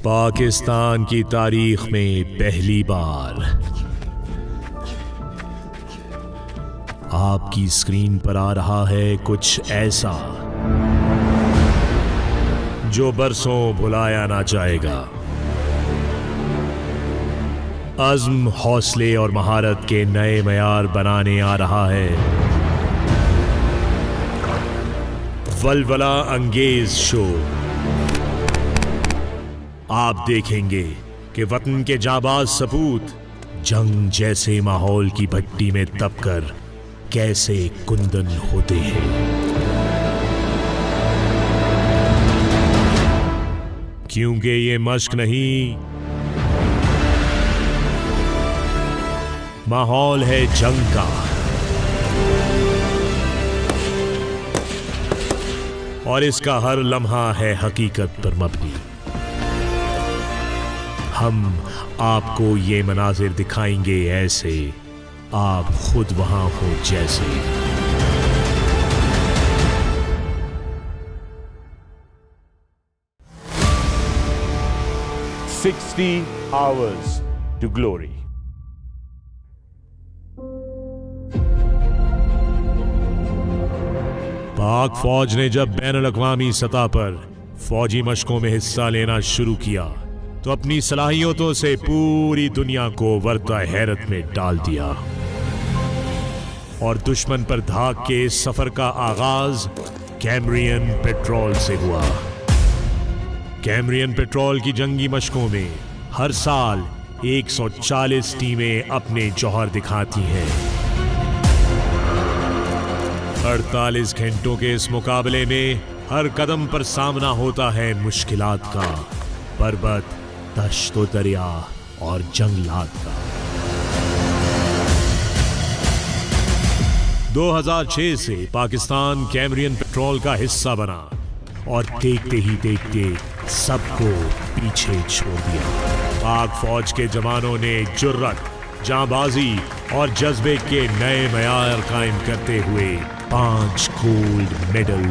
पाकिस्तान की तारीख में पहली बार आपकी स्क्रीन पर आ रहा है कुछ ऐसा जो बरसों भुलाया ना जाएगा। अज़्म, हौसले और महारत के नए मयार बनाने आ रहा है वलवला अंगेज शो। आप देखेंगे कि वतन के जाबाज सपूत जंग जैसे माहौल की भट्टी में तपकर कैसे कुंदन होते हैं। क्योंकि ये मश्क नहीं, माहौल है जंग का। और इसका हर लम्हा है हकीकत पर मबनी। हम आपको ये मनाजिर दिखाएंगे ऐसे आप खुद वहां हो जैसे। "60 Hours to Glory" पाक फौज ने जब बैनुल-अक़वामी सतह पर फौजी मशकों में हिस्सा लेना शुरू किया तो अपनी सलाहियतों से पूरी दुनिया को वर्ता हैरत में डाल दिया। और दुश्मन पर धाक के इस सफर का आगाज कैम्ब्रियन पेट्रोल से हुआ। कैम्ब्रियन पेट्रोल की जंगी मशकों में हर साल 140 टीमें अपने जौहर दिखाती हैं। 48 घंटों के इस मुकाबले में हर कदम पर सामना होता है मुश्किलात का, पर्वत, दश्त व दरिया और जंगलात का। 2006 से पाकिस्तान कैम्ब्रियन पेट्रोल का हिस्सा बना और देखते ही देखते सबको पीछे छोड़ दिया। पाक फौज के जवानों ने जुर्रत, जांबाजी और जज्बे के नए मयार कायम करते हुए 5 गोल्ड मेडल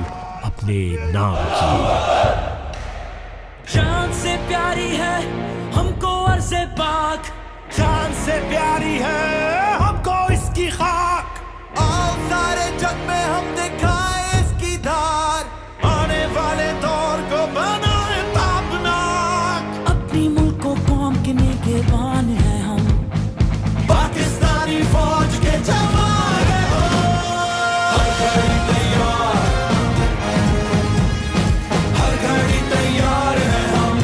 अपने नाम किए। जान से प्यारी है हमको अर्ज़े पाक, जान से प्यारी है हमको इसकी खाक। आओ सारे जग में हम दिखाए इसकी धार, आने वाले दौर को बनाए तापनाक। अपनी मुल्क को कौम के निगहबान हैं हम, पाकिस्तानी फौज के जवान हैं हम। हर घड़ी तैयार, हर घड़ी तैयार हैं हम,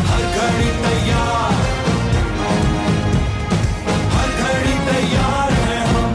हर घड़ी तैयार, हर घड़ी तैयार हैं हम।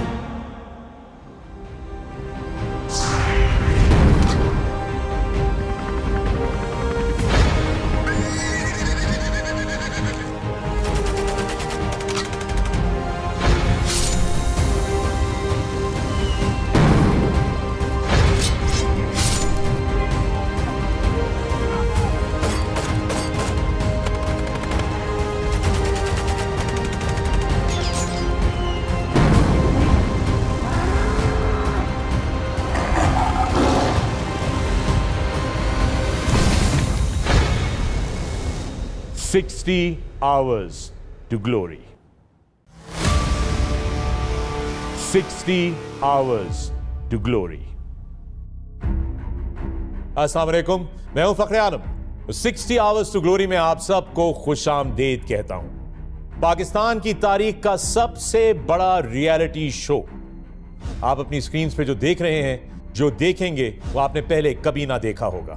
"60 Hours to Glory" 60 Hours to Glory। अस्सलाम वालेकुम, मैं हूं फखरे आलम। 60 Hours to Glory में आप सबको खुशामदीद कहता हूं। पाकिस्तान की तारीख का सबसे बड़ा रियलिटी शो आप अपनी स्क्रीन पे जो देख रहे हैं, जो देखेंगे वो आपने पहले कभी ना देखा होगा।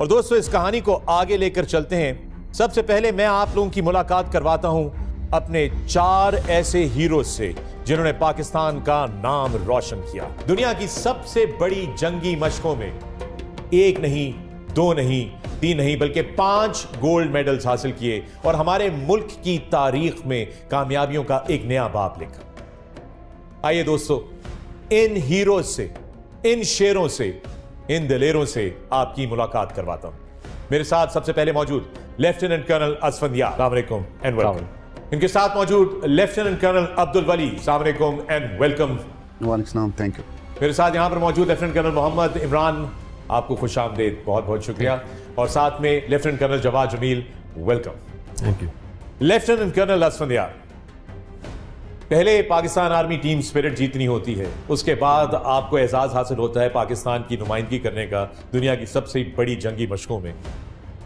और दोस्तों, इस कहानी को आगे लेकर चलते हैं। सबसे पहले मैं आप लोगों की मुलाकात करवाता हूं अपने 4 ऐसे हीरो से जिन्होंने पाकिस्तान का नाम रोशन किया। दुनिया की सबसे बड़ी जंगी मशकों में 1 नहीं, 2 नहीं, 3 नहीं, बल्कि 5 गोल्ड मेडल्स हासिल किए और हमारे मुल्क की तारीख में कामयाबियों का एक नया बाब लिखा। आइए दोस्तों, इन हीरो से, इन शेरों से, इन दिलेरों से आपकी मुलाकात करवाता हूं। मेरे साथ सबसे पहले मौजूद लेफ्टिनेंट कर्नल असफंदियार, अस्सलाम वालेकुम एंड वेलकम। इनके साथ मौजूद लेफ्टिनेंट कर्नल अब्दुल वली, अस्सलाम वालेकुम एंड वेलकम। वालेकुम, थैंक यू। मेरे साथ यहां पर मौजूद लेफ्टिनेंट कर्नल मोहम्मद इमरान, आपको खुशामदीद, बहुत बहुत शुक्रिया। और साथ में lieutenant colonel Jawad Jameel, welcome. Thank you. Lieutenant colonel Asfandyar, पहले पाकिस्तान आर्मी टीम स्पिरिट जीतनी होती है, उसके बाद आपको एजाज हासिल होता है पाकिस्तान की नुमाइंदगी करने का दुनिया की सबसे बड़ी जंगी मशकों में,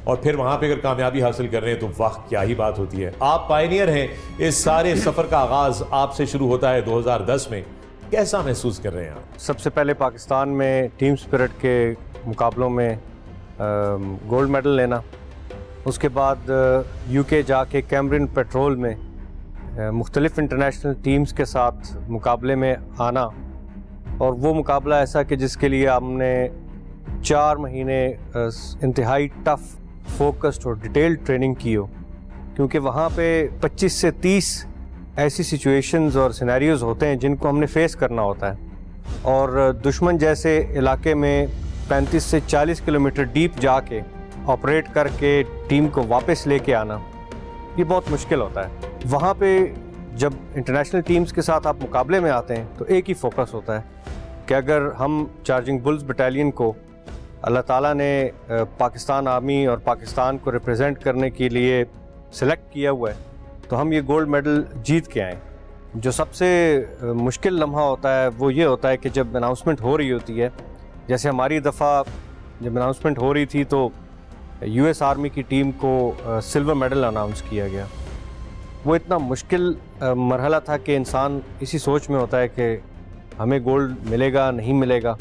और फिर वहां पे अगर कामयाबी हासिल कर रहे हैं तो वाह क्या ही बात होती है। आप पायनियर हैं, इस सारे सफर का आगाज आपसे शुरू होता है 2010 में, कैसा महसूस कर रहे हैं आप? सबसे पहले पाकिस्तान में टीम स्पिरिट के मुकाबलों में गोल्ड मेडल लेना, उसके बाद यूके जाके कैमरियन पेट्रोल में मुख्तलिफ इंटरनेशनल टीम्स के साथ मुकाबले में आना, और वो मुकाबला ऐसा कि जिसके लिए हमने 4 महीने इंतहाई टफ फोकस्ड और डिटेल्ड ट्रेनिंग की हो, क्योंकि वहाँ पे 25 से 30 ऐसी सिचुएशंस और सिनेरियोज होते हैं जिनको हमने फेस करना होता है, और दुश्मन जैसे इलाके में 35 से 40 किलोमीटर डीप जाके ऑपरेट करके टीम को वापस लेके आना, ये बहुत मुश्किल होता है। वहाँ पे जब इंटरनेशनल टीम्स के साथ आप मुकाबले में आते हैं तो एक ही फोकस होता है कि अगर हम चार्जिंग बुल्स बटालियन को अल्लाह ताला ने पाकिस्तान आर्मी और पाकिस्तान को रिप्रेजेंट करने के लिए सिलेक्ट किया हुआ है तो हम ये गोल्ड मेडल जीत के आएँ। जो सबसे मुश्किल लम्हा होता है वो ये होता है कि जब अनाउंसमेंट हो रही होती है, जैसे हमारी दफ़ा जब अनाउंसमेंट हो रही थी तो यूएस आर्मी की टीम को सिल्वर मेडल अनाउंस किया गया। वो इतना मुश्किल मरहला था कि इंसान इसी सोच में होता है कि हमें गोल्ड मिलेगा नहीं मिलेगा,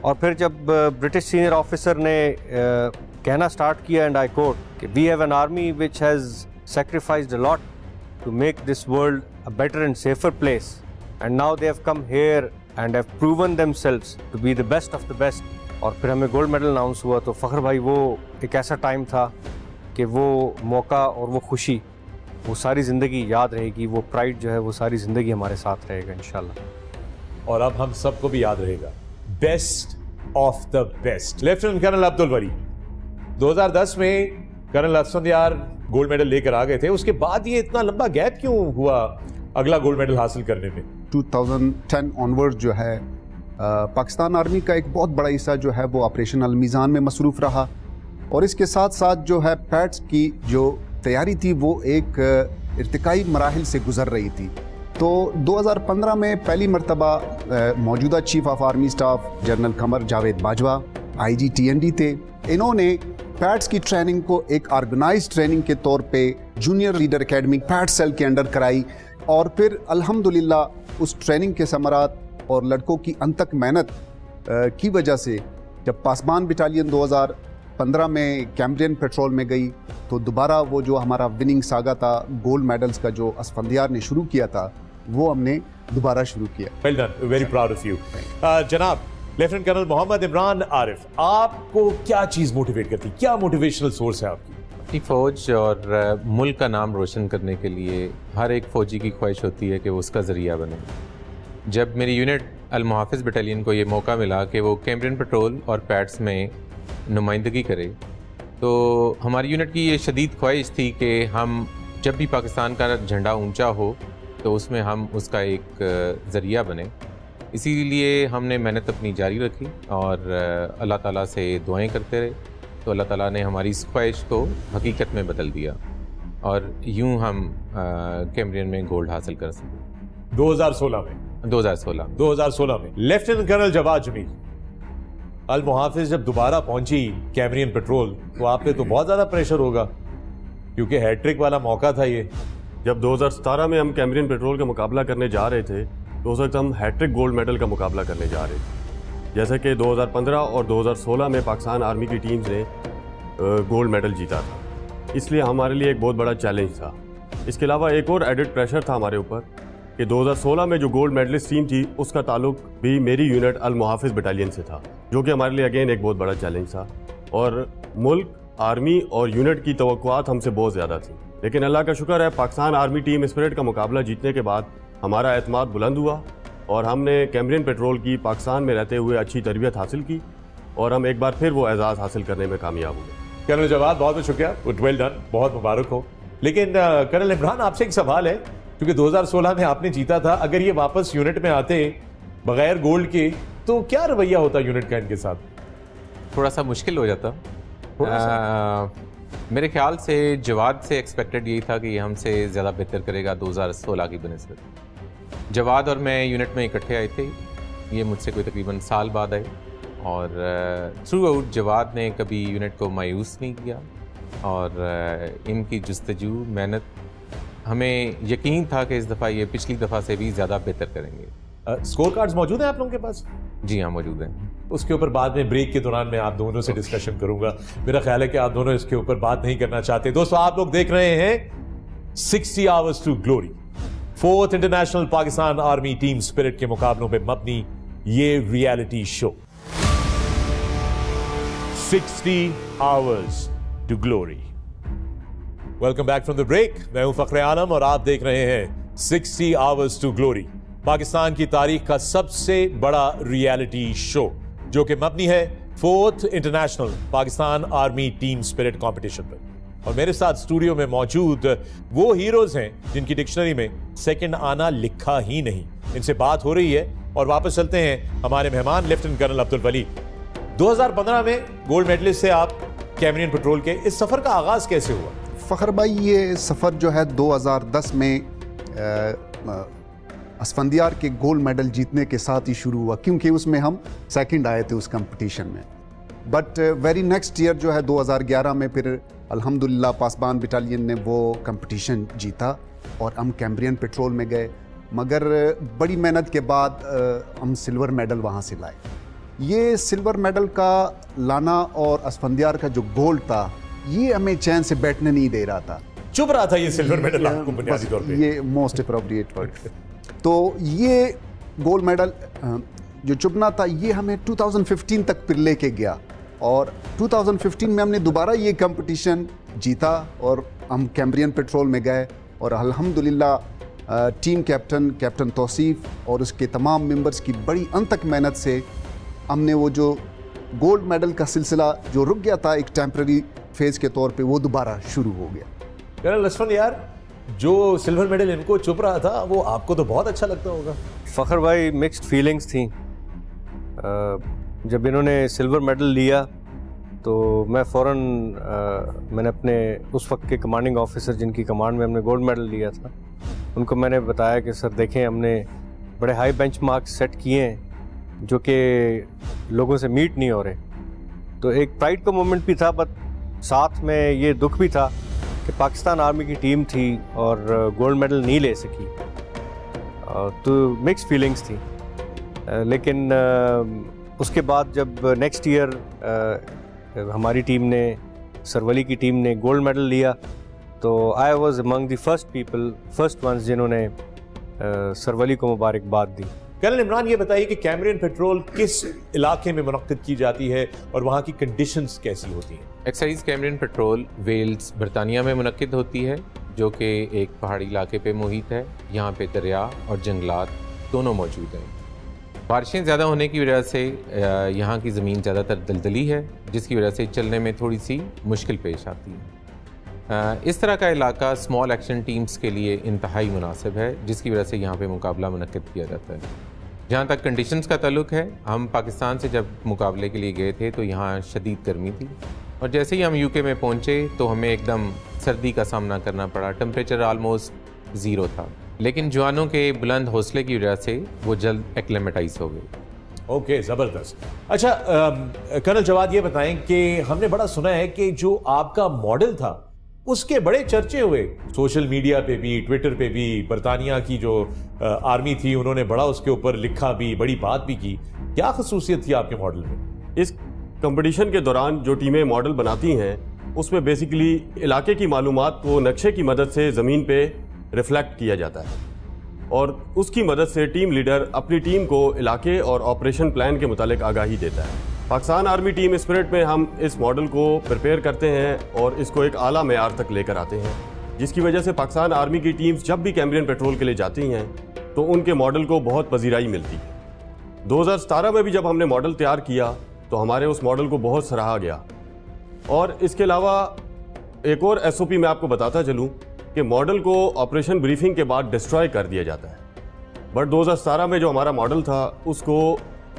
और फिर जब ब्रिटिश सीनियर ऑफिसर ने कहना स्टार्ट किया, एंड आई कोट, कि we have an army which has sacrificed a lot to make this world a better and safer place, and now they have come here and have proven themselves to be the best of the best, और फिर हमें gold medal announce हुआ तो फ़ख्र भाई वो एक ऐसा time था कि वो मौका और वो खुशी वो सारी ज़िंदगी याद रहेगी, वो प्राइड जो है वो सारी ज़िंदगी हमारे साथ रहेगा इंशाल्लाह। और अब हम सबको भी याद रहेगा, best of the best. Lieutenant colonel Abdul Wari, 2010 में कर्नल असफंदियार गोल्ड मेडल लेकर आ गए थे, उसके बाद ये इतना लंबा गैप क्यों हुआ अगला गोल्ड मेडल हासिल करने में? 2010 ऑनवर्ड जो है पाकिस्तान आर्मी का एक बहुत बड़ा हिस्सा जो है वो ऑपरेशन अल-मीज़ान में मसरूफ़ रहा, और इसके साथ साथ जो है पैड्स की जो तैयारी थी वो एक इर्तिकाई मराहिल से गुजर रही थी। तो 2015 में पहली मरतबा मौजूदा chief of army staff general Qamar Javed Bajwa IG TND थे, इन्होंने पैड्स की ट्रेनिंग को एक ऑर्गेनाइज ट्रेनिंग के तौर पे जूनियर लीडर एकेडमी पैड सेल के अंडर कराई, और फिर अल्हम्दुलिल्लाह उस ट्रेनिंग के समरात और लड़कों की अनथक मेहनत की वजह से जब पासबान बटालियन 2015 में कैमरियन पेट्रोल में गई तो दोबारा वो जो हमारा विनिंग सागा था गोल्ड मेडल्स का जो असफंदियार ने शुरू किया था वो हमने दोबारा शुरू किया। Well done, very proud of you. जनाब लेफ्टिनेंट कर्नल मोहम्मद इमरान आरिफ, आपको क्या चीज़ मोटिवेट करती, क्या मोटिवेशनल सोर्स है आपकी? अपनी फ़ौज और मुल्क का नाम रोशन करने के लिए हर एक फ़ौजी की ख्वाहिश होती है कि वो उसका ज़रिया बने। जब मेरी यूनिट अल-मुहाफ़िज़ बटालियन को ये मौका मिला कि वो कैमरियन पेट्रोल और पैड्स में नुमाइंदगी करे, तो हमारी यूनिट की ये शदीद ख्वाहिश थी कि हम जब भी पाकिस्तान का झंडा ऊंचा हो तो उसमें हम उसका एक ज़रिया बने। इसीलिए हमने मेहनत अपनी जारी रखी और अल्लाह ताला से दुआएं करते रहे, तो अल्लाह ताला ने हमारी इस ख्वाहिश को हकीकत में बदल दिया और यूं हम कैमरियन में गोल्ड हासिल कर सके। 2016 में लेफ्टिनेंट कर्नल जवाद जमील, अल-मुहाफ़िज़ जब दोबारा पहुंची कैमरियन पेट्रोल तो आप पे तो बहुत ज़्यादा प्रेशर होगा क्योंकि हैट्रिक वाला मौका था ये। जब 2017 में हम कैमरियन पेट्रोल का मुकाबला करने जा रहे थे तो उस वक्त हम हैट्रिक गोल्ड मेडल का मुकाबला करने जा रहे थे। जैसे कि 2015 और 2016 में पाकिस्तान आर्मी की टीम्स ने गोल्ड मेडल जीता था, इसलिए हमारे लिए एक बहुत बड़ा चैलेंज था। इसके अलावा एक और एडिड प्रेशर था हमारे ऊपर कि 2016 में जो गोल्ड मेडलिस्ट टीम थी उसका ताल्लुक भी मेरी यूनिट अल-मुहाफ़िज़ बटालियन से था, जो कि हमारे लिए अगेन एक बहुत बड़ा चैलेंज था। और मुल्क, आर्मी और यूनिट की तवक्कुआत हमसे बहुत ज़्यादा थी, लेकिन अल्लाह का शुक्र है पाकिस्तान आर्मी टीम स्पिरिट का मुकाबला जीतने के बाद हमारा एतमाद बुलंद हुआ और हमने कैमरियन पेट्रोल की पाकिस्तान में रहते हुए अच्छी तरबियत हासिल की और हम एक बार फिर वो एजाज़ हासिल करने में कामयाब हुए। कर्नल जवाद बहुत बहुत शुक्रिया, वेल डन, बहुत मुबारक हो। लेकिन कर्नल इमरान आपसे एक सवाल है, क्योंकि 2016 में आपने जीता था, अगर ये वापस यूनिट में आते बगैर गोल्ड के तो क्या रवैया होता यूनिट का इनके साथ? थोड़ा सा मुश्किल हो जाता, मेरे ख्याल से जवाद से एक्सपेक्टेड यही था कि ये हमसे ज़्यादा बेहतर करेगा 2016 की बनिस्बत। जवाद और मैं यूनिट में इकट्ठे आए थे, ये मुझसे कोई तकरीबन साल बाद आए, और थ्रू आउट जवाद ने कभी यूनिट को मायूस नहीं किया, और इनकी जस्तजू मेहनत, हमें यकीन था कि इस दफ़ा ये पिछली दफ़ा से भी ज़्यादा बेहतर करेंगे। स्कोर कार्ड्स मौजूद हैं आप लोगों के पास? जी हाँ, मौजूद हैं। उसके ऊपर बाद में ब्रेक के दौरान मैं आप दोनों से डिस्कशन करूंगा। मेरा ख्याल है कि आप दोनों इसके ऊपर बात नहीं करना चाहते। दोस्तों, आप लोग देख रहे हैं 60 hours to glory, 4th international Pakistan army team spirit के मुकाबलों पे मबनी ये reality show 60 hours to glory. Welcome back from the break. मैं हूं फखरे आलम और आप देख रहे हैं 60 आवर्स टू ग्लोरी, पाकिस्तान की तारीख का सबसे बड़ा रियलिटी शो, जो कि मबनी है 4th international Pakistan army team spirit competition पर। और मेरे साथ स्टूडियो में मौजूद वो हीरोज हैं जिनकी डिक्शनरी में सेकंड आना लिखा ही नहीं। इनसे बात हो रही है और वापस चलते हैं हमारे मेहमान लेफ्टिनेंट कर्नल अब्दुल वली। 2015 में गोल्ड मेडलिस्ट से आप कैमरियन पेट्रोल के, इस सफर का आगाज कैसे हुआ? फ़खर भाई, ये सफ़र जो है 2010 में असफंदियार के गोल्ड मेडल जीतने के साथ ही शुरू हुआ, क्योंकि उसमें हम सेकंड आए थे उस कंपटीशन में। बट वेरी नेक्स्ट ईयर जो है 2011 में फिर अल्हम्दुलिल्लाह पासबान बटालियन ने वो कंपटीशन जीता और हम कैम्ब्रियन पेट्रोल में गए, मगर बड़ी मेहनत के बाद हम सिल्वर मेडल वहाँ से लाए। ये सिल्वर मेडल का लाना और असफंदियार का जो गोल्ड था, ये हमें चैन से बैठने नहीं दे रहा था। चुभ रहा था ये सिल्वर मेडल आपको बुनियादी तौर पे। ये मोस्ट अप्रोप्रिएट वर्ड। तो ये गोल्ड मेडल जो चुभना था, ये हमें 2015 तक फिर लेके गया, और 2015 में हमने दोबारा ये कंपटीशन जीता और हम कैम्ब्रियन पेट्रोल में गए, और अल्हम्दुलिल्लाह टीम कैप्टन तौसीफ और उसके तमाम मेंबर्स की बड़ी अनथक मेहनत से हमने वो जो गोल्ड मेडल का सिलसिला जो रुक गया था एक टेम्पररी फेज के तौर पे, वो दोबारा शुरू हो गया। कर्नल लक्ष्मण यार, जो सिल्वर मेडल इनको चुप रहा था, वो आपको तो बहुत अच्छा लगता होगा। फ़खर भाई, मिक्स्ड फीलिंग्स थी। जब इन्होंने सिल्वर मेडल लिया तो मैं फ़ौरन मैंने अपने उस वक्त के कमांडिंग ऑफिसर जिनकी कमांड में हमने गोल्ड मेडल लिया था, उनको मैंने बताया कि सर देखें, हमने बड़े हाई बेंचमार्क्स सेट किए हैं जो कि लोगों से मीट नहीं हो रहे। तो एक प्राइड का मोमेंट भी था, बट साथ में ये दुख भी था कि पाकिस्तान आर्मी की टीम थी और गोल्ड मेडल नहीं ले सकी। तो मिक्स फीलिंग्स थी। लेकिन उसके बाद जब नेक्स्ट ईयर हमारी टीम ने, सरवली की टीम ने गोल्ड मेडल लिया, तो I was among the first ones जिन्होंने सरवली को मुबारकबाद दी। कर्नल इमरान, ये बताइए कि कैमरियन पेट्रोल किस इलाके में मुनक्किद की जाती है और वहाँ की कंडीशंस कैसी होती हैं? एक्साइज कैमरियन पेट्रोल वेल्स, बरतानिया में मुनक्किद होती है, जो कि एक पहाड़ी इलाके पे मुहित है। यहाँ पे दरिया और जंगलात दोनों मौजूद हैं। बारिशें ज़्यादा होने की वजह से यहाँ की ज़मीन ज़्यादातर दलदली है, जिसकी वजह से चलने में थोड़ी सी मुश्किल पेश आती है। इस तरह का इलाका स्मॉल एक्शन टीम्स के लिए इंतहाई मुनासिब है, जिसकी वजह से यहाँ पे मुकाबला मुनक्किद किया जाता है। जहाँ तक कंडीशंस का ताल्लुक है, हम पाकिस्तान से जब मुकाबले के लिए गए थे तो यहाँ शदीद गर्मी थी, और जैसे ही हम यूके में पहुँचे तो हमें एकदम सर्दी का सामना करना पड़ा। टेम्परेचर आलमोस्ट 0 था, लेकिन जवानों के बुलंद हौसले की वजह से वो जल्द एक्लेमेटाइज हो गए। ओके, ज़बरदस्त। अच्छा कर्नल जवाद, ये बताएं कि हमने बड़ा सुना है कि जो आपका मॉडल था उसके बड़े चर्चे हुए सोशल मीडिया पे भी, ट्विटर पे भी। बरतानिया की जो आर्मी थी उन्होंने बड़ा उसके ऊपर लिखा भी, बड़ी बात भी की। क्या खसूसियत थी आपके मॉडल में? इस कंपटीशन के दौरान जो टीमें मॉडल बनाती हैं, उसमें बेसिकली इलाके की मालूमात को नक्शे की मदद से ज़मीन पे रिफ्लेक्ट किया जाता है, और उसकी मदद से टीम लीडर अपनी टीम को इलाके और ऑपरेशन प्लान के मुतालिक आगाही देता है। पाकिस्तान आर्मी टीम स्पिरिट में हम इस मॉडल को प्रिपेयर करते हैं और इसको एक आला मेयार तक लेकर आते हैं, जिसकी वजह से पाकिस्तान आर्मी की टीम्स जब भी कैम्ब्रियन पेट्रोल के लिए जाती हैं तो उनके मॉडल को बहुत पजीराई मिलती है। 2017 में भी जब हमने मॉडल तैयार किया तो हमारे उस मॉडल को बहुत सराहा गया। और इसके अलावा एक और SOP मैं आपको बताता चलूँ कि मॉडल को ऑपरेशन ब्रीफिंग के बाद डिस्ट्रॉय कर दिया जाता है, बट 2017 में जो हमारा मॉडल था उसको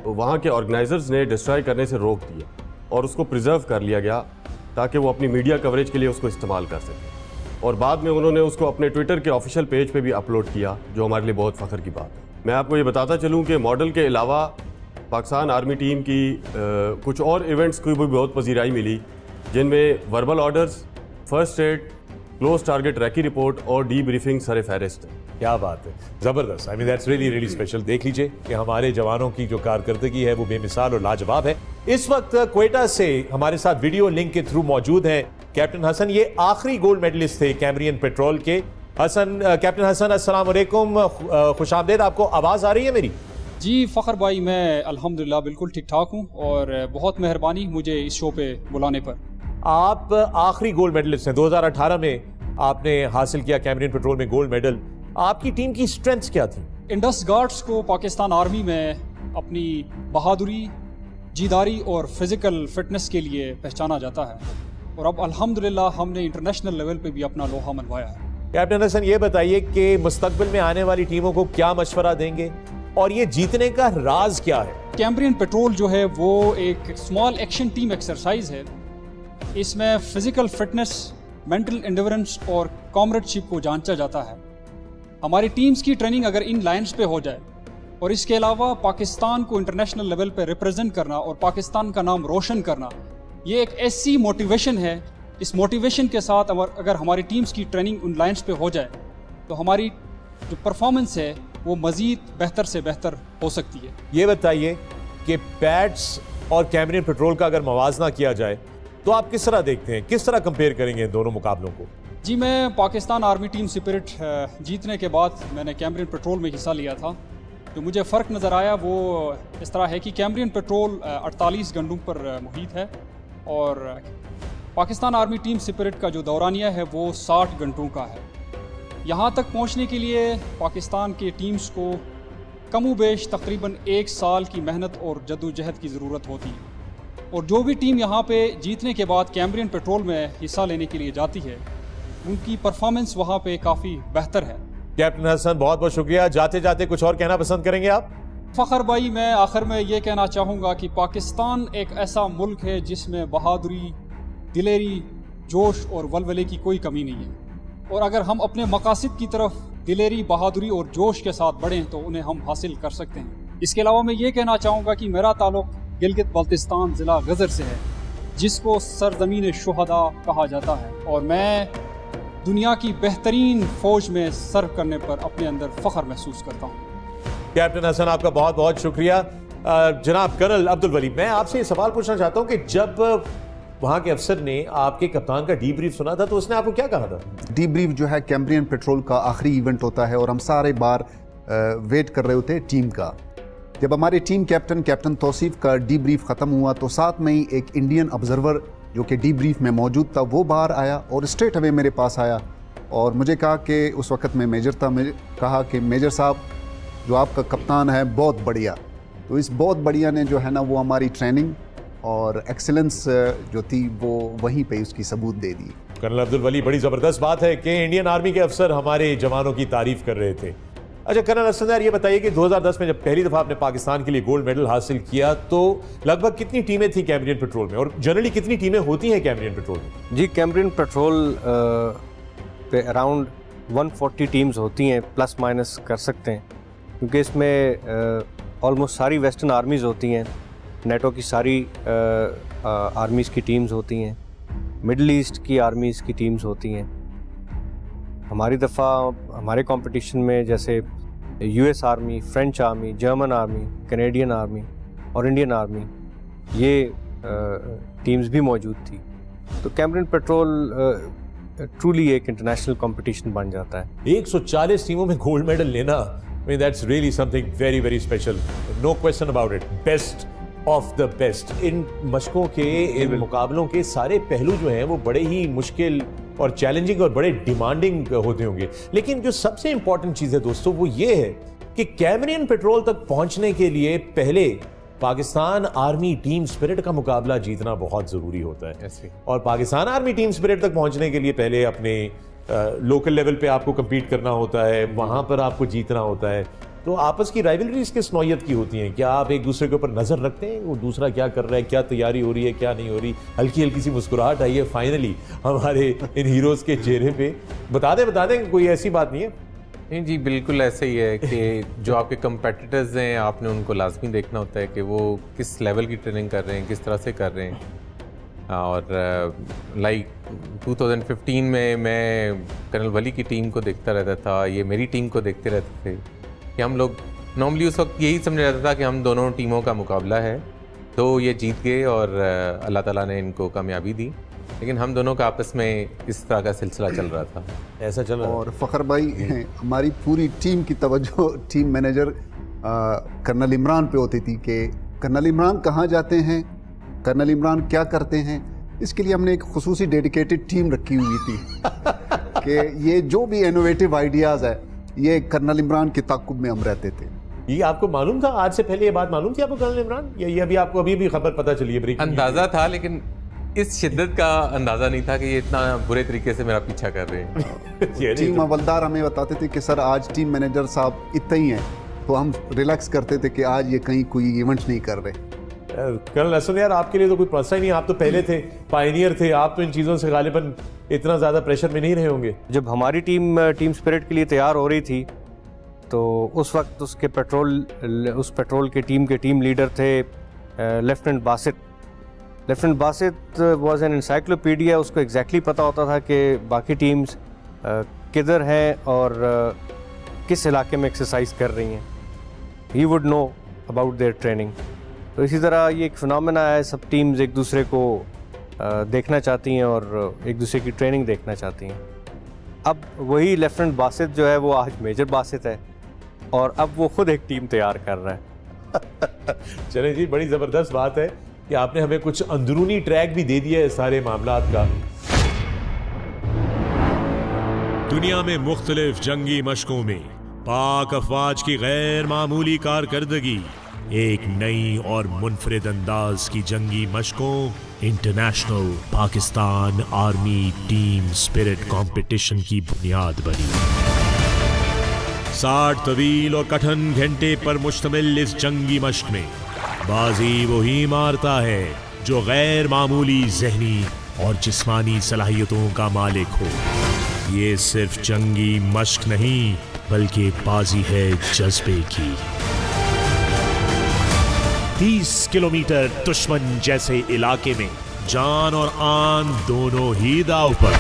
वहाँ के ऑर्गेनाइजर्स ने डिस्ट्रॉय करने से रोक दिया और उसको प्रिजर्व कर लिया गया, ताकि वो अपनी मीडिया कवरेज के लिए उसको इस्तेमाल कर सकें। और बाद में उन्होंने उसको अपने ट्विटर के ऑफिशियल पेज पे भी अपलोड किया, जो हमारे लिए बहुत फ़ख्र की बात है। मैं आपको ये बताता चलूँ कि मॉडल के अलावा पाकिस्तान आर्मी टीम की कुछ और इवेंट्स की भी बहुत पजीराई मिली, जिनमें verbal orders, first aid, close target recce report और डी ब्रीफिंग सर फहरिस्त है। क्या बात है, जबरदस्त। I mean that's really really special. देख लीजिए कि हमारे जवानों की जो कारकर्दगी है वो बेमिसाल और लाजवाब है। इस वक्त क्वेटा से हमारे साथ वीडियो लिंक के थ्रू मौजूद हैं कैप्टन हसन। ये आखिरी गोल्ड मेडलिस्ट थे कैमरियन पेट्रोल के। हसन, कैप्टन हसन, अस्सलाम वालेकुम, खुशामदीद। आपको आवाज़ आ रही है मेरी? जी फ़खर भाई, मैं अल्हम्दुलिल्लाह बिल्कुल ठीक ठाक हूँ और बहुत मेहरबानी मुझे इस शो पे बुलाने पर। आप आखिरी गोल्ड मेडलिस्ट हैं। 2018 में आपने हासिल किया कैमरियन पेट्रोल में गोल्ड मेडल। आपकी टीम की स्ट्रेंथ्स क्या थी? इंडस गार्ड्स को पाकिस्तान आर्मी में अपनी बहादुरी, जीदारी और फिजिकल फिटनेस के लिए पहचाना जाता है और अब अल्हम्दुलिल्लाह हमने इंटरनेशनल लेवल पे भी अपना लोहा मनवाया है। कैप्टन हसन, ये बताइए कि मुस्तकबिल में आने वाली टीमों को क्या मशवरा देंगे और ये जीतने का राज क्या है? कैमरियन पेट्रोल जो है वो एक स्मॉल एक्शन टीम एक्सरसाइज है। इसमें फिजिकल फिटनेस, मेंटल एंड्योरेंस और कॉमरेडशिप को जांचा जाता है। हमारी टीम्स की ट्रेनिंग अगर इन लाइन्स पे हो जाए और इसके अलावा पाकिस्तान को इंटरनेशनल लेवल पे रिप्रेजेंट करना और पाकिस्तान का नाम रोशन करना, ये एक ऐसी मोटिवेशन है। इस मोटिवेशन के साथ अगर हमारी टीम्स की ट्रेनिंग उन लाइन्स पे हो जाए तो हमारी जो परफॉर्मेंस है वो मज़ीद बेहतर से बेहतर हो सकती है। ये बताइए कि पैट्स और कैमरियन पेट्रोल का अगर मवाजना किया जाए तो आप किस तरह देखते हैं, किस तरह कंपेयर करेंगे इन दोनों मुकाबलों को? जी, मैं पाकिस्तान आर्मी टीम स्पिरिट जीतने के बाद मैंने कैमरियन पेट्रोल में हिस्सा लिया था। जो मुझे फ़र्क नज़र आया वो इस तरह है कि कैमरियन पेट्रोल 48 घंटों पर मुहित है और पाकिस्तान आर्मी टीम स्पिरिट का जो दौरानिया है वो 60 घंटों का है। यहाँ तक पहुँचने के लिए पाकिस्तान के टीम्स को कमोबेश तकरीबन 1 साल की मेहनत और जद्दोजहद की ज़रूरत होती है और जो भी टीम यहाँ पे जीतने के बाद कैमरियन पेट्रोल में हिस्सा लेने के लिए जाती है उनकी परफॉर्मेंस वहाँ पे काफ़ी बेहतर है। कैप्टन हसन, बहुत बहुत शुक्रिया। जाते जाते कुछ और कहना पसंद करेंगे आप? फ़खर भाई, मैं आखिर में ये कहना चाहूँगा कि पाकिस्तान एक ऐसा मुल्क है जिसमें बहादुरी, दिलेरी, जोश और वलवले की कोई कमी नहीं है और अगर हम अपने मकासद की तरफ दिलेरी, बहादुरी और जोश के साथ बढ़ें तो उन्हें हम हासिल कर सकते हैं। इसके अलावा मैं ये कहना चाहूँगा कि मेरा ताल्लुक़ गिलगित बल्तिस्तान ज़िला गज़र से है, जिसको सरज़मीन शुहदा कहा जाता है और मैं दुनिया की बेहतरीन फ़ौज में सर्व करने पर अपने अंदर फ़ख्र महसूस करता हूँ। कैप्टन हसन, आपका बहुत बहुत शुक्रिया। जनाब कर्नल अब्दुल वली, मैं आपसे ये सवाल पूछना चाहता हूँ कि जब वहाँ के अफसर ने आपके कप्तान का डीब्रीफ सुना था तो उसने आपको क्या कहा था? डीब्रीफ जो है कैमरियन पेट्रोल का आखिरी इवेंट होता है और हम सारे बार वेट कर रहे होते हैं टीम का। जब हमारे टीम कैप्टन तौसीफ का डीब्रीफ ख़त्म हुआ तो साथ में ही एक इंडियन ऑब्जर्वर जो कि डीब्रीफ में मौजूद था वो बाहर आया और स्ट्रेट अवे मेरे पास आया और मुझे कहा कि उस वक्त मैं मेजर था, मुझे कहा कि मेजर साहब, जो आपका कप्तान है बहुत बढ़िया। तो इस बहुत बढ़िया ने जो है ना वो हमारी ट्रेनिंग और एक्सेलेंस जो थी वो वहीं पे उसकी सबूत दे दी। कर्नल अब्दुल वली, बड़ी ज़बरदस्त बात है कि इंडियन आर्मी के अफसर हमारे जवानों की तारीफ कर रहे थे। अच्छा कर्नल हसन यार, ये बताइए कि 2010 में जब पहली दफ़ा आपने पाकिस्तान के लिए गोल्ड मेडल हासिल किया तो लगभग कितनी टीमें थी कैमरियन पेट्रोल में और जनरली कितनी टीमें होती हैं कैमरियन पेट्रोल में? जी, कैमरियन पेट्रोल पे अराउंड 140 टीम्स होती हैं, प्लस माइनस कर सकते हैं, क्योंकि इसमें ऑलमोस्ट सारी वेस्टर्न आर्मीज़ होती हैं, नेटो की सारी आर्मीज़ की टीम्स होती हैं, मिडल ईस्ट की आर्मीज़ की टीम्स होती हैं। हमारी दफ़ा हमारे कंपटीशन में जैसे US army, French army, German army, Canadian army और इंडियन आर्मी, ये टीम्स भी मौजूद थी। तो कैमरियन पेट्रोल ट्रूली एक इंटरनेशनल कंपटीशन बन जाता है। 140 टीमों में गोल्ड मेडल लेना, I mean that's really something very very special, no question about it, best of the best। इन मशकों के, इन मुकाबलों के सारे पहलू जो हैं वो बड़े ही मुश्किल और चैलेंजिंग और बड़े डिमांडिंग होते होंगे, लेकिन जो सबसे इंपॉर्टेंट चीज़ है दोस्तों वो ये है कि कैमरियन पेट्रोल तक पहुंचने के लिए पहले पाकिस्तान आर्मी टीम स्पिरिट का मुकाबला जीतना बहुत ज़रूरी होता है और पाकिस्तान आर्मी टीम स्पिरिट तक पहुंचने के लिए पहले अपने लोकल लेवल पे आपको compete करना होता है, वहाँ पर आपको जीतना होता है। तो आपस की राइवलरीज किस नौयत की होती हैं? क्या आप एक दूसरे के ऊपर नजर रखते हैं, वो दूसरा क्या कर रहा है, क्या तैयारी हो रही है, क्या नहीं हो रही? हल्की हल्की सी मुस्कुराहट आई है फाइनली हमारे इन हीरोज के चेहरे पे। बता दें, कोई ऐसी बात नहीं है। नहीं जी, बिल्कुल ऐसे ही है कि जो आपके कंपेटिटर्स हैं, आपने उनको लाजमी देखना होता है कि वो किस लेवल की ट्रेनिंग कर रहे हैं, किस तरह से कर रहे हैं। और लाइक 2015 में मैं कर्नल वली की टीम को देखता रहता था, ये मेरी टीम को देखते रहते थे कि हम लोग नॉर्मली उस वक्त यही समझा जाता था कि हम दोनों टीमों का मुकाबला है, तो ये जीत गए और अल्लाह ताला ने इनको कामयाबी दी। लेकिन हम दोनों का आपस में इस तरह का सिलसिला चल रहा था, ऐसा चल रहा। और फ़खर भाई, हमारी पूरी टीम की तवज्जो टीम मैनेजर कर्नल इमरान पे होती थी कि कर्नल इमरान कहाँ जाते हैं, कर्नल इमरान क्या करते हैं। इसके लिए हमने एक खुसूसी डेडिकेटेड टीम रखी हुई थी कि ये जो भी इनोवेटिव आइडियाज़ है, ये कर्नल इमरान के ताक़ुब में हम रहते थे। ये आपको मालूम था? आज से पहले ये बात मालूम थी आपको कर्नल इमरान, या ये अभी आपको अभी भी खबर पता चली है? अंदाज़ा था, लेकिन इस शिद्दत का अंदाज़ा नहीं था कि ये इतना बुरे तरीके से मेरा पीछा कर रहे हैं। टीम हवलदार हमें बताते थे कि सर आज टीम मैनेजर साहब इतना ही हैं, तो हम रिलैक्स करते थे कि आज ये कहीं कोई इवेंट नहीं कर रहे। कर्नल असद यार, आपके लिए तो कोई मसला ही नहीं, आप तो पहले थे, पायनियर थे, आप तो इन चीज़ों से गालिबन इतना ज़्यादा प्रेशर में नहीं रहे होंगे। जब हमारी टीम स्पिरिट के लिए तैयार हो रही थी, तो उस वक्त उस पेट्रोल के टीम लीडर थे lieutenant Basit. Lieutenant Basit was an encyclopedia. उसको एग्जैक्टली पता होता था कि बाकी टीम्स किधर हैं और किस इलाके में एक्सरसाइज कर रही हैं। He would know about their training. तो इसी तरह ये एक फिनोमेना है, सब टीम्स एक दूसरे को देखना चाहती हैं और एक दूसरे की ट्रेनिंग देखना चाहती हैं। अब वही लेफ्टिनेंट बासित जो है वो आज मेजर बासित है और अब वो खुद एक टीम तैयार कर रहा है। चले जी, बड़ी ज़बरदस्त बात है कि आपने हमें कुछ अंदरूनी ट्रैक भी दे दिया है सारे मामलात का। दुनिया में मुख्तलिफ जंगी मशकों में पाक अफवाज की गैर मामूली कारकर्दगी एक नई और मुनफरिद अंदाज की जंगी मशकों international Pakistan army team spirit competition की बुनियाद बनी। 60 तवील और कठिन घंटे पर मुश्तमिल इस जंगी मश्क में बाजी वही मारता है जो गैर मामूली ज़हनी और जिस्मानी सलाहियतों का मालिक हो। ये सिर्फ जंगी मश्क नहीं बल्कि बाजी है जज्बे की। 30 किलोमीटर दुश्मन जैसे इलाके में जान और आन दोनों ही दांव पर।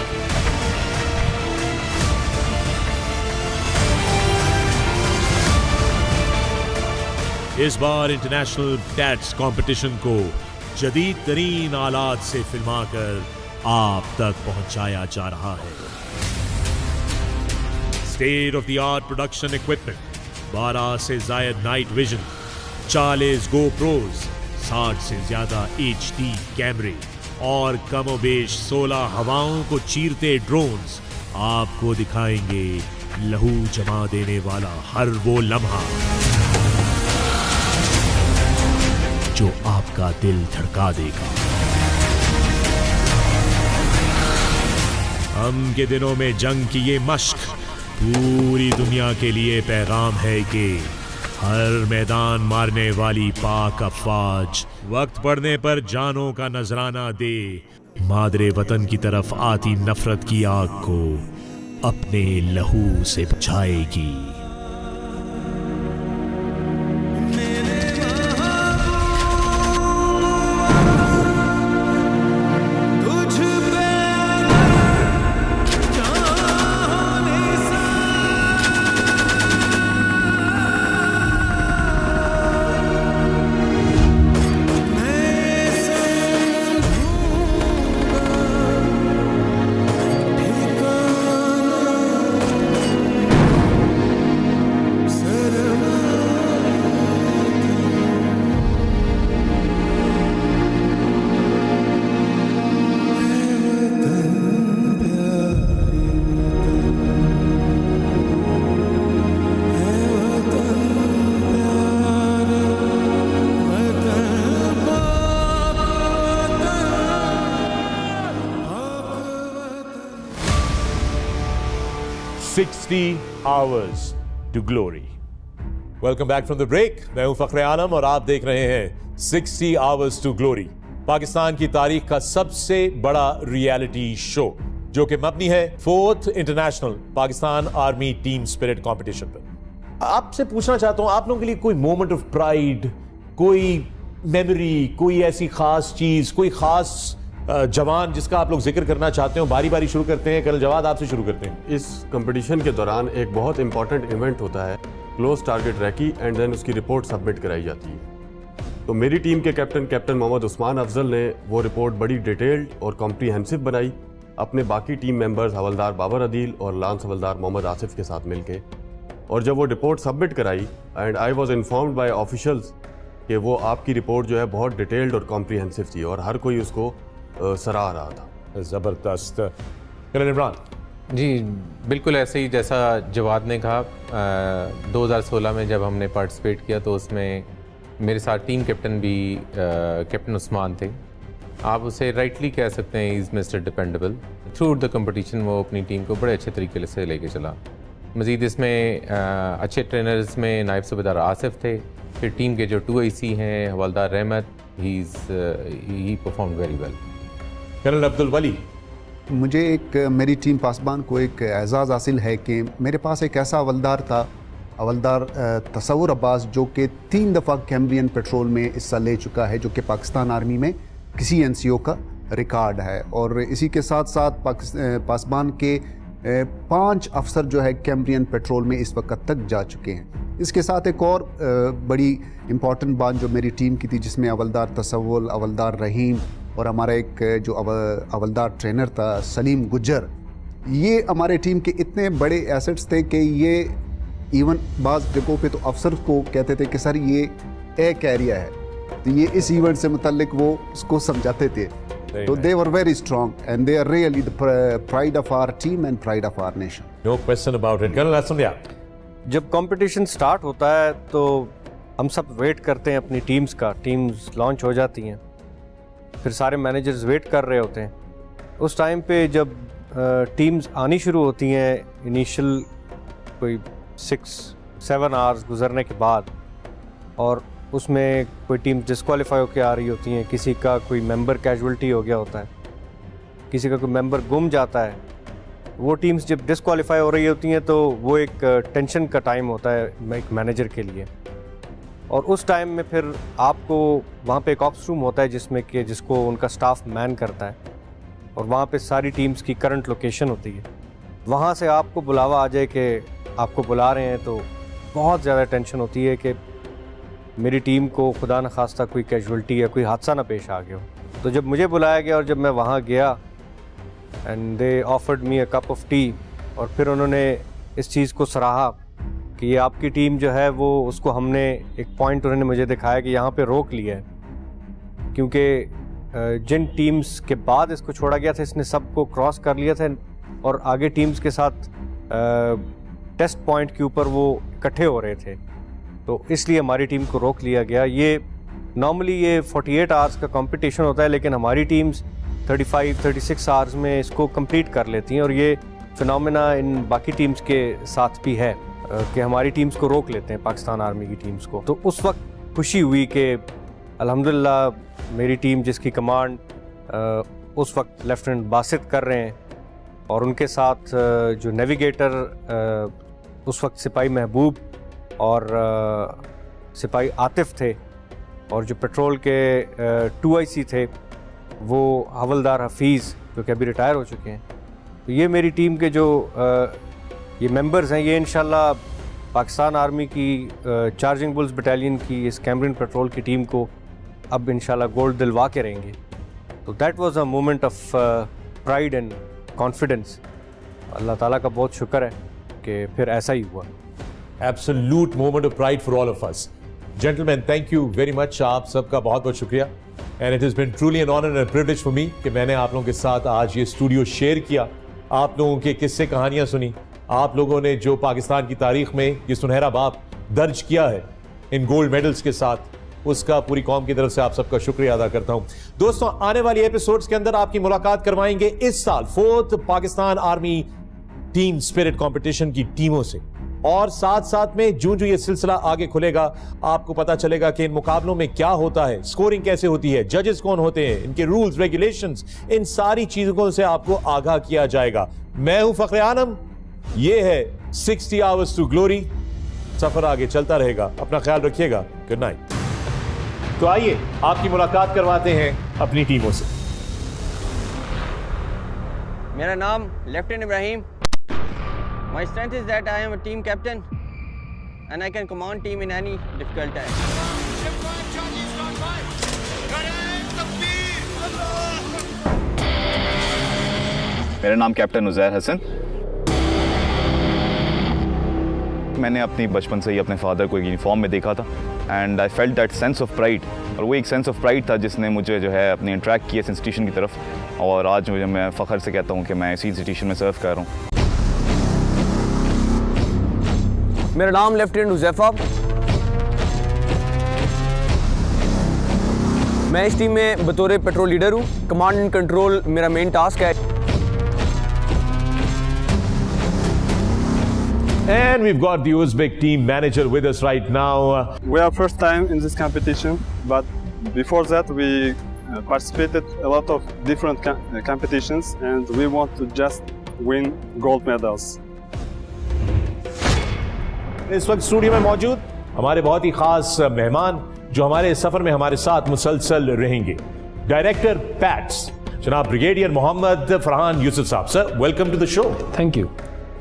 इस बार इंटरनेशनल टैट्स कंपटीशन को जदीद तरीन आलात से फिल्माकर आप तक पहुंचाया जा रहा है। State of the art production equipment, 12 से जायद नाइट विजन, 40 गोप्रोज, 60 से ज्यादा HD कैमरे और कमोबेश 16 हवाओं को चीरते ड्रोन्स आपको दिखाएंगे लहू जमा देने वाला हर वो लम्हा जो आपका दिल धड़का देगा। हम के दिनों में जंग की ये मश्क पूरी दुनिया के लिए पैगाम है कि हर मैदान मारने वाली पाक अफवाज वक्त पड़ने पर जानों का नजराना दे मादरे वतन की तरफ आती नफरत की आग को अपने लहू से बुझाएगी। "60 hours to glory." Welcome back from the break. मैं हूं फखरे आलम और आप देख रहे हैं 60 आवर्स टू ग्लोरी, पाकिस्तान की तारीख का सबसे बड़ा रियलिटी शो जो कि मबनी है 4th international Pakistan army team spirit competition पर। आपसे पूछना चाहता हूं, आप लोगों के लिए कोई मोमेंट ऑफ प्राइड, कोई मेमोरी, कोई ऐसी खास चीज, कोई खास जवान जिसका आप लोग जिक्र करना चाहते हो? बारी बारी शुरू करते हैं। कर्नल जवाद, आपसे शुरू करते हैं। इस कंपटीशन के दौरान एक बहुत इंपॉर्टेंट इवेंट होता है, close target recce, and then उसकी रिपोर्ट सबमिट कराई जाती है। तो मेरी टीम के कैप्टन मोहम्मद उस्मान अफजल ने वो रिपोर्ट बड़ी डिटेल्ड और कॉम्प्रीहेंसिव बनाई अपने बाकी टीम मेंबर्स हवलदार बाबर अदील और लांस हवलदार मोहम्मद आसिफ के साथ मिलके। और जब वो रिपोर्ट सबमिट कराई, and I was informed by officials कि वो आपकी रिपोर्ट जो है बहुत डिटेल्ड और कॉम्प्रीहेंसिव थी और हर कोई उसको सराह रहा था। जबरदस्त। कर्नल इमरान जी, बिल्कुल ऐसे ही जैसा जवाद ने कहा। 2016 में जब हमने पार्टिसिपेट किया तो उसमें मेरे साथ टीम कैप्टन भी कैप्टन उस्मान थे। आप उसे राइटली कह सकते हैं is mister dependable. Through the competition वो अपनी टीम को बड़े अच्छे तरीके से लेके चला। मज़ीद इसमें अच्छे ट्रेनर्स में नायब सूबेदार आसिफ थे, फिर टीम के जो 2IC हैं हवलदार Rahmat, he perform very well. Colonel Abdul Wali, मुझे मेरी टीम पासबान को एक एजाज़ हासिल है कि मेरे पास एक ऐसा हवलदार था, हवलदार तसव्वुर अब्बास, जो कि 3 दफ़ा कैम्ब्रियन पेट्रोल में हिस्सा ले चुका है, जो कि पाकिस्तान आर्मी में किसी NCO का रिकॉर्ड है। और इसी के साथ साथ पासबान के 5 अफसर जो है कैम्ब्रियन पेट्रोल में इस वक्त तक जा चुके हैं। इसके साथ एक और बड़ी इम्पॉर्टेंट बात जो मेरी टीम की थी, जिसमें हवलदार तसव्वुर, हवलदार रहीम और हमारा एक जो हवलदार ट्रेनर था सलीम गुज्जर, ये हमारे टीम के इतने बड़े एसेट्स थे कि ये इवन बाज़ जगहों पे तो अफसर को कहते थे कि सर ये एक एरिया है, तो ये इस इवेंट से मुतल्लिक वो उसको समझाते थे। तो they were very strong and they are really the pride of our team and pride of our nation. No question about it. Colonel Asmiya, जब कंपटीशन स्टार्ट होता है तो हम सब वेट करते हैं अपनी टीम्स का। टीम्स लॉन्च हो जाती हैं, फिर सारे मैनेजर्स वेट कर रहे होते हैं। उस टाइम पे जब टीम्स आनी शुरू होती हैं, इनिशियल कोई 6-7 आवर्स गुजरने के बाद, और उसमें कोई टीम डिस्क्वालीफाई होकर आ रही होती हैं, किसी का कोई मेंबर कैजुअल्टी हो गया होता है, किसी का कोई मेंबर गुम जाता है, वो टीम्स जब डिस्क्वालीफाई हो रही होती हैं तो वो एक टेंशन का टाइम होता है एक मैनेजर के लिए। और उस टाइम में फिर आपको वहाँ पे एक ऑप्स रूम होता है जिसमें कि जिसको उनका स्टाफ मैन करता है, और वहाँ पे सारी टीम्स की करंट लोकेशन होती है। वहाँ से आपको बुलावा आ जाए कि आपको बुला रहे हैं, तो बहुत ज़्यादा टेंशन होती है कि मेरी टीम को खुदा न खास्ता कोई कैजुअल्टी या कोई हादसा ना पेश आ गया हो। तो जब मुझे बुलाया गया और जब मैं वहाँ गया, and they offered me a cup of T, और फिर उन्होंने इस चीज़ को सराहा कि ये आपकी टीम जो है वो, उसको हमने एक पॉइंट उन्होंने मुझे दिखाया कि यहाँ पे रोक लिया है, क्योंकि जिन टीम्स के बाद इसको छोड़ा गया था इसने सबको क्रॉस कर लिया था और आगे टीम्स के साथ टेस्ट पॉइंट के ऊपर वो इकट्ठे हो रहे थे, तो इसलिए हमारी टीम को रोक लिया गया। ये नॉर्मली ये 48 आवर्स का कंपटीशन होता है, लेकिन हमारी टीम्स 35-36 आवर्स में इसको कंप्लीट कर लेती हैं, और ये फिनोमेना इन बाकी टीम्स के साथ भी है कि हमारी टीम्स को रोक लेते हैं पाकिस्तान आर्मी की टीम्स को। तो उस वक्त खुशी हुई कि अल्हम्दुलिल्लाह मेरी टीम जिसकी कमांड उस वक्त लेफ्टिनेंट बासित कर रहे हैं, और उनके साथ जो नेविगेटर उस वक्त सिपाही महबूब और सिपाही आतिफ थे, और जो पेट्रोल के 2IC थे वो हवलदार हफीज़ जो कि अभी रिटायर हो चुके हैं। तो ये मेरी टीम के जो ये मेंबर्स हैं, ये इंशाल्लाह पाकिस्तान आर्मी की चार्जिंग बुल्स बटालियन की इस कैम्ब्रियन पेट्रोल की टीम को अब इंशाल्लाह गोल्ड दिलवा के रहेंगे। तो that was a moment of pride and confidence. Allah ताला का बहुत शुक्र है कि फिर ऐसा ही हुआ। Absolute moment of pride for all of us. Gentleman, thank you very much. आप सबका बहुत बहुत शुक्रिया, and it has been truly an honour and privilege for me कि मैंने आप लोगों के साथ आज ये स्टूडियो शेयर किया, आप लोगों के किस्से कहानियां सुनी, आप लोगों ने जो पाकिस्तान की तारीख में ये सुनहरा बाब दर्ज किया है इन गोल्ड मेडल्स के साथ, उसका पूरी कौम की तरफ से आप सबका शुक्रिया अदा करता हूं। दोस्तों, आने वाली एपिसोड्स के अंदर आपकी मुलाकात करवाएंगे इस साल 4th Pakistan army team spirit competition की टीमों से। और साथ साथ में जो ये सिलसिला आगे खुलेगा आपको पता चलेगा कि इन मुकाबलों में क्या होता है, स्कोरिंग कैसे होती है, जजेस कौन होते हैं, इनके रूल्स रेगुलेशंस, इन सारी चीजों से आपको आगाह किया जाएगा। मैं हूं फखरे आलम, ये है 60 आवर्स टू ग्लोरी। सफर आगे चलता रहेगा, अपना ख्याल रखिएगा। Good night. तो आइए आपकी मुलाकात करवाते हैं अपनी टीमों से। मेरा नाम lieutenant Ibrahim. My strength is that I am a team captain and I can command team in any difficult time. मेरा नाम कैप्टन उज़ैर हसन। मैंने अपनी बचपन से ही अपने फादर को यूनिफॉर्म में देखा था and I felt that sense of pride, और वो एक सेंस ऑफ प्राइड था जिसने मुझे जो है अपनी इंट्रैक्ट किया इस इंस्टीट्यूशन की तरफ, और आज मुझे मैं फ़ख्र से कहता हूँ कि मैं इसी इंस्टीट्यूशन में सर्व कर रहा हूँ। मेरा नाम लेफ्टिनेंट हुज़ैफा। मैं इस टीम में बतौर पेट्रोल लीडर हूँ। कमांड एंड कंट्रोल मेरा मेन टास्क है। And we've got the Uzbek team manager with us right now. We are first time in this competition, but before that we participated a lot of different competitions and we want to just win gold medals. इस वक्त studio में मौजूद हमारे बहुत ही खास मेहमान जो हमारे सफर में हमारे साथ मुसलसल रहेंगे, डायरेक्टर पैट्स जनाब ब्रिगेडियर मोहम्मद फरहान यूसुफ साहब। Sir, welcome to the show. Thank you.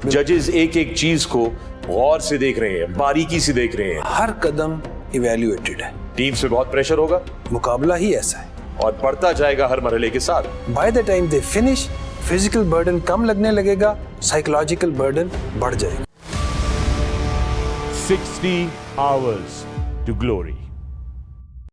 जजेस एक एक चीज को गौर से देख रहे हैं, बारीकी से देख रहे हैं, हर कदम इवैल्यूएटेड है। टीम से बहुत प्रेशर होगा, मुकाबला ही ऐसा है और बढ़ता जाएगा हर मरहले के साथ। By the time they finish physical burden कम लगने लगेगा, साइकोलॉजिकल बर्डन बढ़ जाएगा। 60 hours to glory.